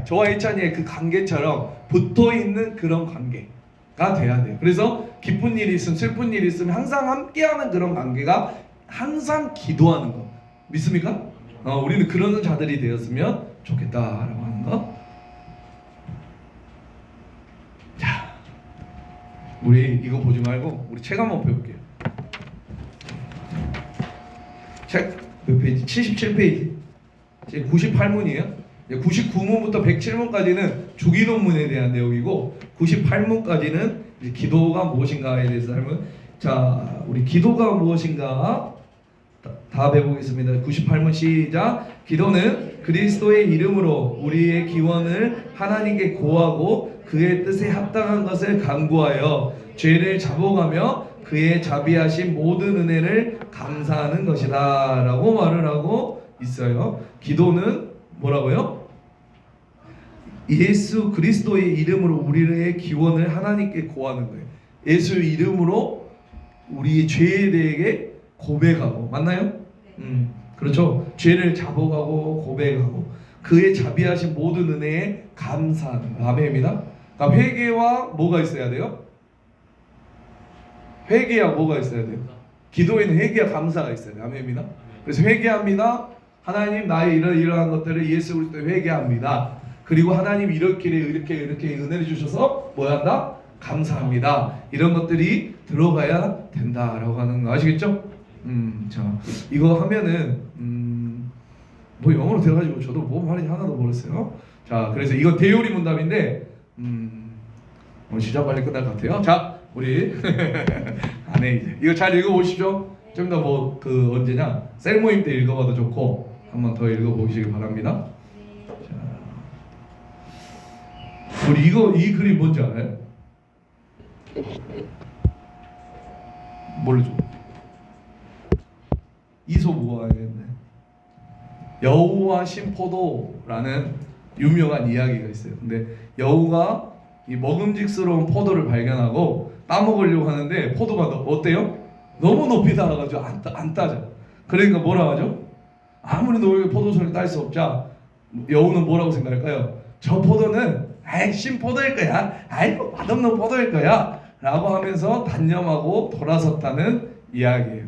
저와 예찬이의 그 관계처럼 붙어있는 그런 관계가 돼야 돼요. 그래서 기쁜 일이 있으면 슬픈 일이 있으면 항상 함께하는 그런 관계가 항상 기도하는 거 믿습니까? 우리는 그런 자들이 되었으면 좋겠다라고 하는 거. 자, 우리 이거 보지 말고 우리 책 한번 펴볼게요. 책 몇 페이지? 77페이지. 지금 98문이에요. 99문부터 107문까지는 주기도문에 대한 내용이고 98문까지는 기도가 무엇인가에 대해서 알면, 자, 우리 기도가 무엇인가 다 배워보겠습니다. 98문 시작. 기도는 그리스도의 이름으로 우리의 기원을 하나님께 고하고 그의 뜻에 합당한 것을 간구하여 죄를 자복하며 그의 자비하신 모든 은혜를 감사하는 것이다 라고 말을 하고 있어요. 기도는 뭐라고요? 예수 그리스도의 이름으로 우리의 기원을 하나님께 고하는 거예요. 예수의 이름으로 우리의 죄에 대해 고백하고, 맞나요? 그렇죠. 죄를 자복하고 고백하고 그의 자비하신 모든 은혜에 감사하는 거. 아멘입니다. 그러니까 회개와 뭐가 있어야 돼요? 회개와 뭐가 있어야 돼요? 기도에는 회개와 감사가 있어야 돼요. 아멘입니다. 그래서 회개합니다. 하나님, 나의 이러한 것들을 예수 그리스도에 회개합니다. 그리고 하나님 이렇게 은혜를 주셔서 뭐 한다? 감사합니다. 이런 것들이 들어가야 된다라고 하는 거 아시겠죠? 자, 이거 하면은 뭐 영어로 돼가지고 저도 뭐 말인지 하나도 모르겠어요. 자, 그래서 이건 대요리 문답인데 진짜 빨리 끝날 것 같아요. 자, 우리 안에 이제 이거 잘 읽어보시죠. 좀 더 뭐 그 언제냐 셀 모임 때 읽어봐도 좋고 한번 더 읽어보시기 바랍니다. 자, 우리 이 그림 뭔지 알아요? 모르죠. 이솝우화에 여우와 신포도라는 유명한 이야기가 있어요. 근데 여우가 이 먹음직스러운 포도를 발견하고 따먹으려고 하는데 포도가 어때요? 너무 높이 달아가지고 안 따져. 그러니까 뭐라 하죠? 아무리 높이 포도송을 딸 수 없자 여우는 뭐라고 생각할까요? 저 포도는 신포도일 거야. 뭐 맛없는 포도일 거야. 라고 하면서 단념하고 돌아섰다는 이야기예요.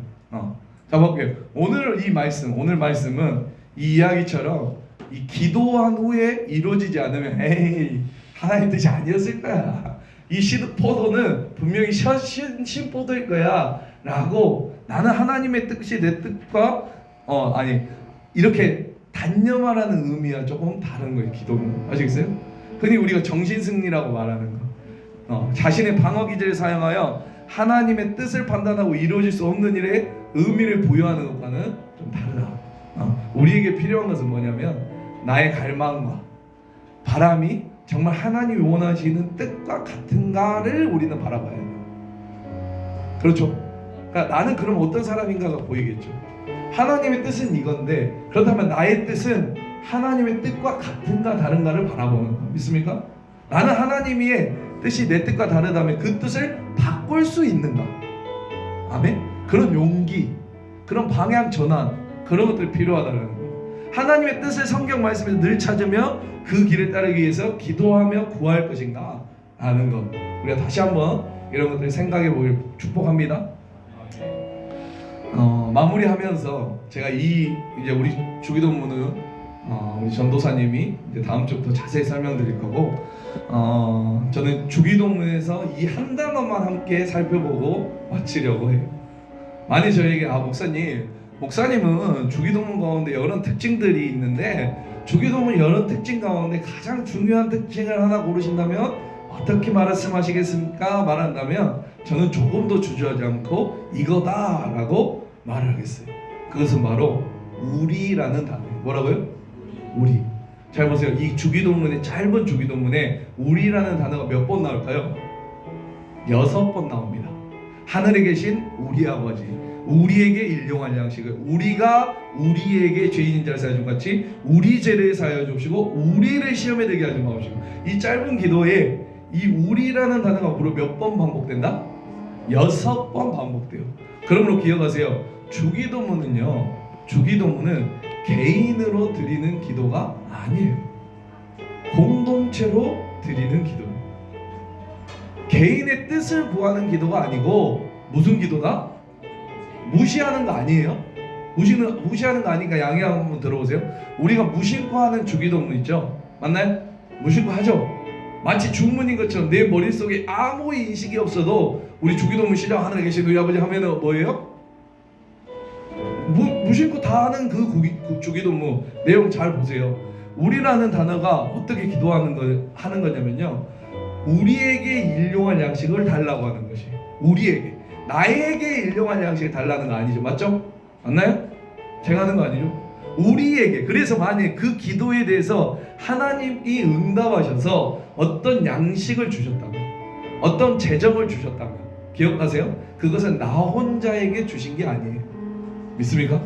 자, 볼게요. 오늘 말씀은 이 이야기처럼 이 기도한 후에 이루어지지 않으면 하나님 뜻이 아니었을 거야. 이 포도는 분명히 신포도일 거야 라고 나는 하나님의 뜻이 내 뜻과 이렇게 단념하라는 의미와 조금 다른 거예요. 기도는 아시겠어요? 흔히 우리가 정신승리라고 말하는 거, 자신의 방어 기제를 사용하여 하나님의 뜻을 판단하고 이루어질 수 없는 일에 의미를 부여하는 것과는 좀 다르다. 우리에게 필요한 것은 뭐냐면 나의 갈망과 바람이 정말 하나님이 원하시는 뜻과 같은가를 우리는 바라봐야 돼요. 그렇죠? 그러니까 나는 그럼 어떤 사람인가가 보이겠죠. 하나님의 뜻은 이건데 그렇다면 나의 뜻은 하나님의 뜻과 같은가 다른가를 바라보는 거 믿습니까? 나는 하나님의 뜻이 내 뜻과 다르다면 그 뜻을 바꿀 수 있는가? 아멘? 그런 용기, 그런 방향 전환, 그런 것들이 필요하다는 거. 하나님의 뜻을 성경 말씀에서 늘 찾으며 그 길을 따르기 위해서 기도하며 구할 것인가? 라는 것. 우리가 다시 한번 이런 것들을 생각해 보길 축복합니다. 마무리하면서 제가 이제 우리 주기도문은 우리 전도사님이 이제 다음 주부터 자세히 설명드릴 거고, 저는 주기도문에서 이 한 단어만 함께 살펴보고 마치려고 해요. 만약 저에게 목사님은 주기도문 가운데 여러 특징들이 있는데 주기도문 여러 특징 가운데 가장 중요한 특징을 하나 고르신다면 어떻게 말씀하시겠습니까? 말한다면 저는 조금 더 주저하지 않고 이거다라고 말을 하겠어요. 그것은 바로 우리라는 단어예요. 뭐라고요? 우리. 잘 보세요. 이 주기도문의 짧은 주기도문에 우리라는 단어가 몇 번 나올까요? 6번 나옵니다. 하늘에 계신 우리 아버지, 우리에게 일용할 양식을, 우리가 우리에게 죄인인 자를 사하여 준 같이 우리 죄를 사하여 주시고 우리를 시험에 들게 하지 마옵시고. 이 짧은 기도에 이 우리라는 단어가 무려 몇 번 반복된다? 6번 반복돼요. 그러므로 기억하세요. 주기도문은 개인으로 드리는 기도가 아니에요. 공동체로 드리는 기도예요. 개인의 뜻을 구하는 기도가 아니고 무슨 기도다? 무시하는 거 아니에요? 무시하는 거 아니니까 양해 한번 들어보세요. 우리가 무심코 하는 주기도문 있죠? 맞나요? 무심코 하죠? 마치 주문인 것처럼 내 머릿속에 아무 인식이 없어도 우리 주기도문 시작 하늘에 계신 우리 아버지 하면은 뭐예요? 무심코 다 하는 그 주기도문 내용 잘 보세요. 우리라는 단어가 어떻게 하는 거냐면요, 우리에게 일용할 양식을 달라고 하는 것이, 우리에게, 나에게 일용할 양식을 달라는 거 아니죠. 맞죠? 맞나요? 제가 하는 거 아니죠? 우리에게. 그래서 만약 그 기도에 대해서 하나님이 응답하셔서 어떤 양식을 주셨다면, 어떤 재정을 주셨다면 기억하세요? 그것은 나 혼자에게 주신 게 아니에요. 믿습니까?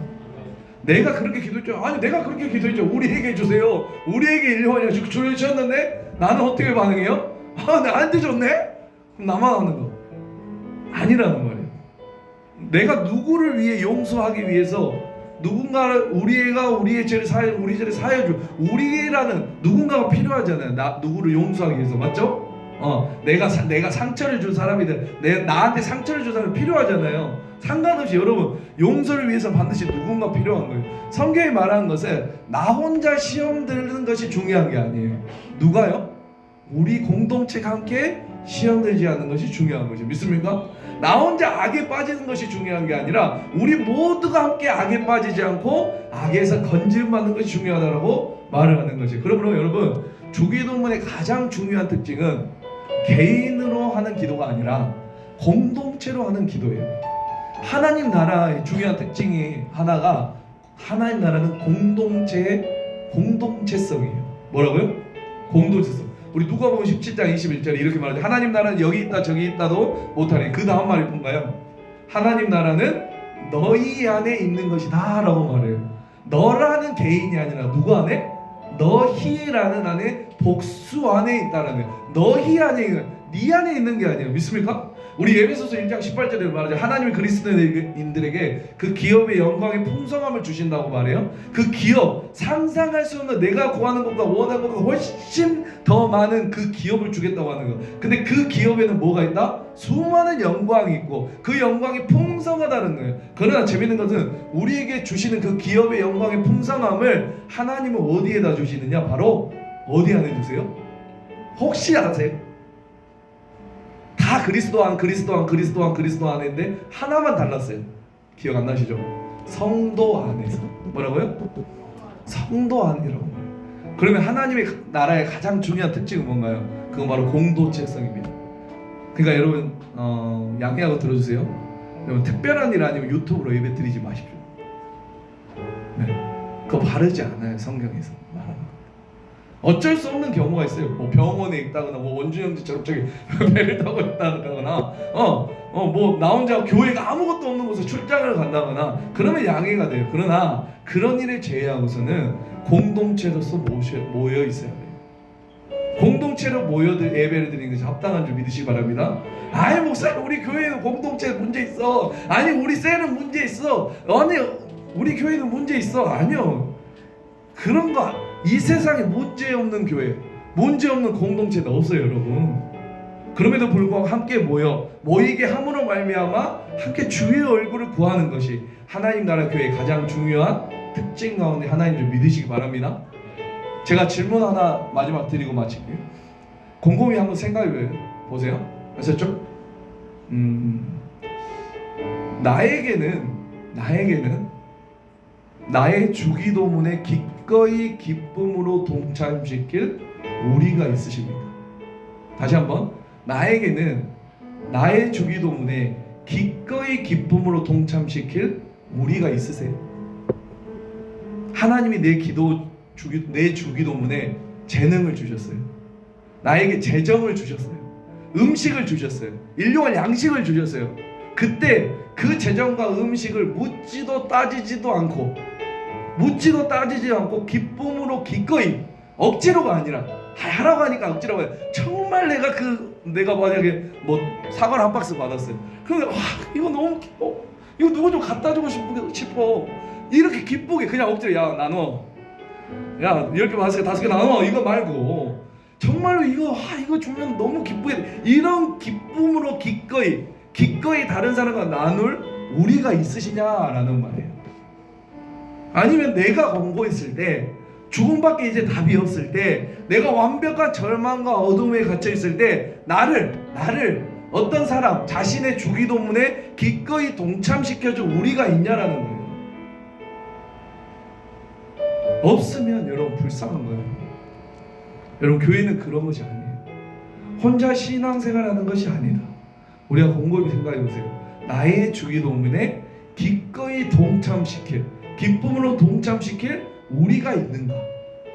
내가 그렇게 기도했죠. 아니 내가 그렇게 기도했죠. 우리에게 주세요. 우리에게 일용할 양식 주셨는데 나는 어떻게 반응해요? 나한테 줬네? 그럼 나만 하는 거 아니라는 말이에요. 내가 누구를 위해 용서하기 위해서 누군가를 우리의 죄를 우리 죄를 사해줘. 우리라는 누군가가 필요하잖아요. 누구를 용서하기 위해서. 맞죠? 내가 상처를 준 사람이든 나한테 상처를 준 사람이 필요하잖아요. 상관없이 여러분 용서를 위해서 반드시 누군가 필요한 거예요. 성경이 말하는 것은 나 혼자 시험 들는 것이 중요한 게 아니에요. 누가요? 우리 공동체가 함께 시험 들지 않는 것이 중요한 거죠. 믿습니까? 나 혼자 악에 빠지는 것이 중요한 게 아니라 우리 모두가 함께 악에 빠지지 않고 악에서 건짐받는 것이 중요하다고 말을 하는 거죠. 그러므로 여러분 주기도문의 가장 중요한 특징은 개인으로 하는 기도가 아니라 공동체로 하는 기도예요. 하나님 나라의 중요한 특징이 하나가, 하나님 나라는 공동체성이에요. 뭐라고요? 공동체성. 우리 누가복음 17장 21절에 이렇게 말하죠. 하나님 나라는 여기 있다 저기 있다도 못하니. 그 다음 말이 뭔가요? 하나님 나라는 너희 안에 있는 것이다 라고 말해요. 너라는 개인이 아니라 누구 안에? 너희라는 안에, 복수 안에 있다라는 거예요. 너희 안에 있는, 네 안에 있는 게 아니에요. 믿습니까? 우리 에베소서 1장 18절에 말하죠. 하나님이 그리스도인들에게 그 기업의 영광의 풍성함을 주신다고 말해요. 그 기업, 상상할 수 없는 내가 구하는 것보다 원하는 것보다 훨씬 더 많은 그 기업을 주겠다고 하는 거. 근데 그 기업에는 뭐가 있다? 수많은 영광이 있고 그 영광이 풍성하다는 거예요. 그러나 재밌는 것은 우리에게 주시는 그 기업의 영광의 풍성함을 하나님은 어디에다 주시느냐? 바로 어디 안에 주세요? 혹시 아세요? 다 그리스도 안인데 하나만 달랐어요. 기억 안 나시죠? 성도 안에서. 뭐라고요? 성도 안이라고 말해요. 그러면 하나님의 나라의 가장 중요한 특징은 뭔가요? 그건 바로 공동체성입니다. 그러니까 여러분 양해하고 들어주세요. 여러분 특별한 일 아니면 유튜브로 예배 드리지 마십시오. 네. 그거 바르지 않아요. 성경에서 말하는 거. 어쩔 수 없는 경우가 있어요. 뭐 병원에 있다거나 뭐 원주 형제처럼 저기 배를 타고 있다거나 뭐 나 혼자 교회가 아무것도 없는 곳에 출장을 간다거나 그러면 양해가 돼요. 그러나 그런 일을 제외하고서는 공동체로서 모여 있어야 돼요. 공동체로 모여 예배를 드리는 것이 합당한 줄 믿으시기 바랍니다. 아이 목사님 우리 교회는 공동체 문제 있어. 아니 우리 셀은 문제 있어. 아니 우리 교회는 문제 있어. 아니요. 그런 거 이 세상에 문제 없는 교회, 문제 없는 공동체는 없어요, 여러분. 그럼에도 불구하고 함께 모이게 함으로 말미암아 함께 주의 얼굴을 구하는 것이 하나님 나라 교회의 가장 중요한 특징 가운데 하나인 줄 믿으시기 바랍니다. 제가 질문 하나 마지막 드리고 마칠게요. 곰곰이 한번 생각해 보세요. 아셨죠? 나에게는 나의 주기도문에 기꺼이 기쁨으로 동참시킬 우리가 있으십니까? 다시 한번, 나에게는 나의 주기도문에 기꺼이 기쁨으로 동참시킬 우리가 있으세요? 하나님이 내 주기도문에 재능을 주셨어요. 나에게 재정을 주셨어요. 음식을 주셨어요. 일용할 양식을 주셨어요. 그때 그 재정과 음식을 묻지도 따지지도 않고 기쁨으로 기꺼이, 억지로가 아니라 하라고 하니까 억지라고 해요. 정말 내가 만약에 뭐 사과를 한 박스 받았어요. 그러면 이거 너무 기뻐. 이거 누구 좀 갖다 주고 싶어. 이렇게 기쁘게 그냥 억지로 야 나눠. 야 10개 받았으니까 5개 나눠. 이거 말고 정말로 이거 주면 너무 기쁘게, 이런 기쁨으로 기꺼이 다른 사람과 나눌 우리가 있으시냐라는 말이에요. 아니면 내가 권고했을 때, 죽음밖에 이제 답이 없을 때, 내가 완벽한 절망과 어둠에 갇혀 있을 때 나를 어떤 사람 자신의 주기도문에 기꺼이 동참시켜줄 우리가 있냐라는 거예요. 없으면 여러분 불쌍한 거예요. 여러분 교회는 그런 것이 아니에요. 혼자 신앙생활하는 것이 아니다. 우리가 곰곰이 생각해 보세요. 나의 주기도문에 기꺼이 동참시킬, 기쁨으로 동참시킬 우리가 있는가?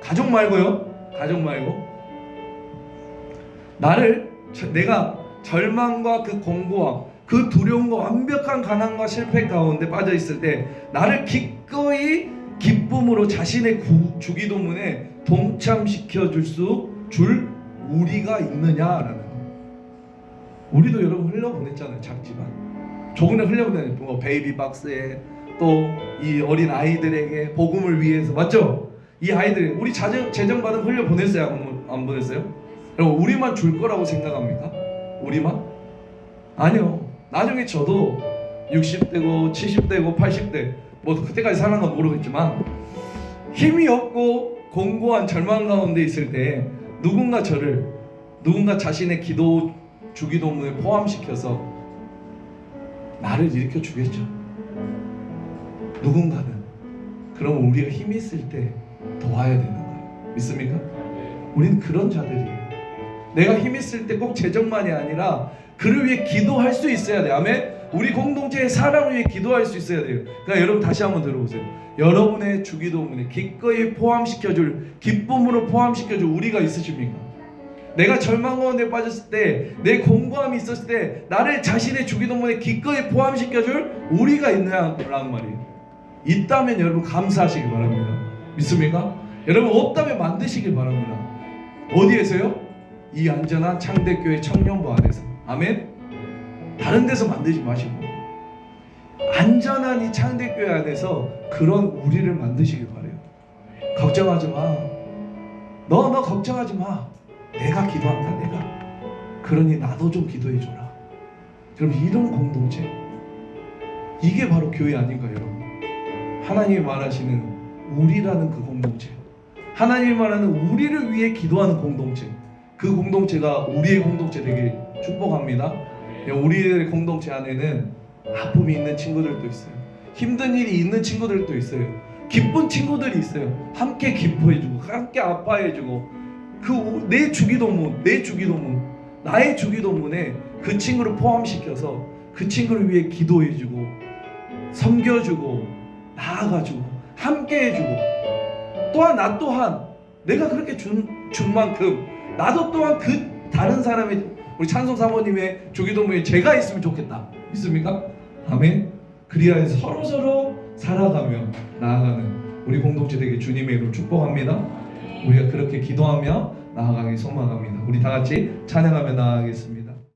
가족 말고요. 가족 말고 내가 절망과 그 공고함, 그 두려움과 완벽한 가난과 실패 가운데 빠져 있을 때 나를 기꺼이 기쁨으로 자신의 주기도문에 동참시켜 줄 우리가 있느냐라는 거. 우리도 여러분 흘려보냈잖아요. 작지만 조금이나 흘려보내는 뭐 베이비 박스에 또 이 어린 아이들에게 복음을 위해서, 맞죠? 이 아이들 우리 재정 받은 흘려보냈어요? 안 보냈어요? 여러분 우리만 줄 거라고 생각합니까? 우리만? 아니요. 나중에 저도 60대고 70대고 80대 뭐 그때까지 사는 건 모르겠지만 힘이 없고 공고한 절망 가운데 있을 때 누군가 자신의 주기도문에 포함시켜서 나를 일으켜 주겠죠. 누군가는. 그럼 우리가 힘이 있을 때 도와야 되는 거예요. 믿습니까? 우리는 그런 자들이에요. 내가 힘 있을 때 꼭 재정만이 아니라 그를 위해 기도할 수 있어야 돼요. 아멘. 우리 공동체의 사람을 위해 기도할 수 있어야 돼요. 그러니까 여러분 다시 한번 들어보세요. 여러분의 주기도문에 기꺼이 포함시켜줄, 기쁨으로 포함시켜줄 우리가 있으십니까? 내가 절망 가운데 빠졌을 때, 내 공고함이 있었을 때 나를 자신의 주기도문에 기꺼이 포함시켜줄 우리가 있느냐라는 말이에요. 있다면 여러분 감사하시기 바랍니다. 믿습니까? 여러분 없다면 만드시길 바랍니다. 어디에서요? 이 안전한 창대교회 청년부 안에서. 아멘. 다른 데서 만들지 마시고 안전한 이 창대교회 안에서 그런 우리를 만드시길 바래요. 걱정하지 마. 너 걱정하지 마. 내가 기도한다. 내가. 그러니 나도 좀 기도해 줘라. 그럼 이런 공동체, 이게 바로 교회 아닌가요, 여러분? 하나님이 말하시는 우리라는 그 공동체, 하나님이 말하는 우리를 위해 기도하는 공동체, 그 공동체가 우리의 공동체 되길 축복합니다. 우리의 공동체 안에는 아픔이 있는 친구들도 있어요. 힘든 일이 있는 친구들도 있어요. 기쁜 친구들이 있어요. 함께 기뻐해주고 함께 아파해주고 내 주기도문, 나의 주기도문에 그 친구를 포함시켜서 그 친구를 위해 기도해주고 섬겨주고 나아가주고 함께해주고, 또한 나 또한 내가 그렇게 준 만큼 나도 또한 그 다른 사람의 우리 찬송 사모님의 조기도모에 제가 있으면 좋겠다. 있습니까? 아멘. 그리하여 서로 살아가며 나아가는 우리 공동체 되게 주님의 이름으로 축복합니다. 우리가 그렇게 기도하며 나아가길 소망합니다. 우리 다 같이 찬양하며 나아가겠습니다.